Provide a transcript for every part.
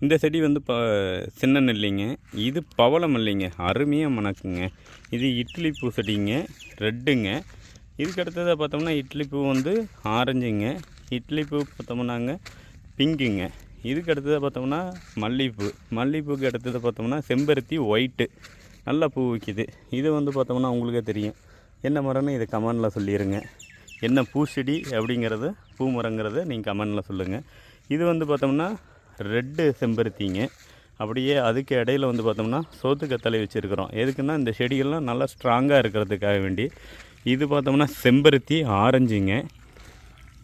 இந்த செடி வந்து சின்ன நெல்லிங்க. இது பவள மல்லிங்க, அருமையாக மணக்குங்க. இது இட்லி பூ செடிங்க, ரெட்டுங்க. இதுக்கு அடுத்ததாக பார்த்தோம்னா இட்லி பூ வந்து ஆரஞ்சுங்க. இட்லி பூ பார்த்தோம்னாங்க பிங்குங்க. இதுக்கு அடுத்ததாக பார்த்தோம்னா மல்லிகைப்பூ. மல்லிகைப்பூக்கு அடுத்தது பார்த்தோம்னா செம்பருத்தி ஒயிட்டு, நல்லா பூ வைக்குது. இது வந்து பார்த்தோம்னா உங்களுக்கே தெரியும் என்ன மரம்னு இதை கமெண்டில் சொல்லிடுங்க. என்ன பூச்செடி அப்படிங்கிறத, பூ மரங்கிறத நீங்கள் கமெண்டில் சொல்லுங்கள். இது வந்து பார்த்தோம்னா ரெட்டு செம்பருத்திங்க. அப்படியே அதுக்கு இடையில வந்து பார்த்தோம்னா சோத்து கத்தலை வச்சுருக்கிறோம். எதுக்குன்னா இந்த செடிகள்லாம் நல்லா ஸ்ட்ராங்காக இருக்கிறதுக்காக வேண்டி. இது பார்த்தோம்னா செம்பருத்தி ஆரஞ்சுங்க.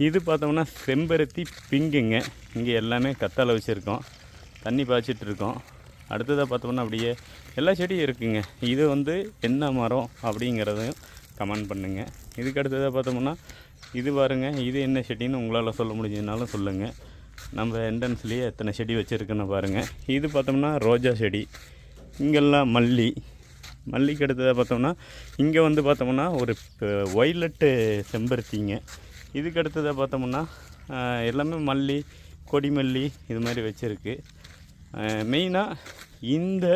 இது பார்த்தோம்னா செம்பருத்தி பிங்குங்க. இங்கே எல்லாமே கத்தாழை வச்சுருக்கோம், தண்ணி பாய்ச்சிட்ருக்கோம். அடுத்ததாக பார்த்தோம்னா அப்படியே எல்லா செடியும் இருக்குங்க. இது வந்து என்ன மரம் அப்படிங்கிறதையும் கமெண்ட் பண்ணுங்கள். இதுக்கு அடுத்ததாக பார்த்தோம்னா இது பாருங்கள், இது என்ன செடின்னு உங்களால் சொல்ல முடிஞ்சதுனாலும் சொல்லுங்கள். நம்ம என்ட்ரன்ஸ்லேயே எத்தனை செடி வச்சுருக்குன்னு பாருங்கள். இது பார்த்தோம்னா ரோஜா செடி. இங்கெல்லாம் மல்லிக்கு அடுத்ததாக பார்த்தோம்னா இங்கே வந்து பார்த்தோம்னா ஒரு ஒய்லட்டு செம்பருத்திங்க. இதுக்கு அடுத்ததாக பார்த்தோம்னா எல்லாமே மல்லி, கொடிமல்லி இது மாதிரி வச்சுருக்கு. மெயினாக இந்த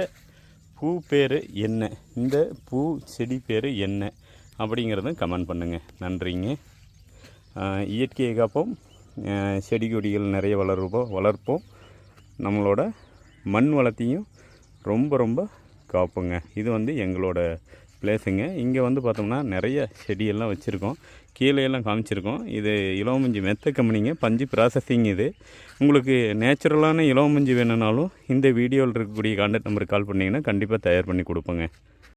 பூ பேர் என்ன, இந்த பூ செடி பேர் என்ன அப்படிங்கிறதும் கமெண்ட் பண்ணுங்கள். நன்றிங்க. இயற்கையை காப்போம், செடி கொடிகள் நிறைய வளர்ப்போம். நம்மளோட மண் வளத்தையும் ரொம்ப ரொம்ப காப்போங்க. இது வந்து எங்களோட பிளேஸுங்க. இங்கே வந்து பார்த்தோம்னா நிறைய செடியெல்லாம் வச்சுருக்கோம், கீழேயெல்லாம் காமிச்சிருக்கோம். இது இலவமஞ்சி மெத்த கம்பெனிங்க, பஞ்சு ப்ராசஸிங். இது உங்களுக்கு நேச்சுரலான இலவமஞ்சி வேணும்னாலும் இந்த வீடியோவில் இருக்கக்கூடிய கான்டாக்ட் நம்பருக்கு கால் பண்ணிங்கன்னா கண்டிப்பாக தயார் பண்ணி கொடுப்போங்க.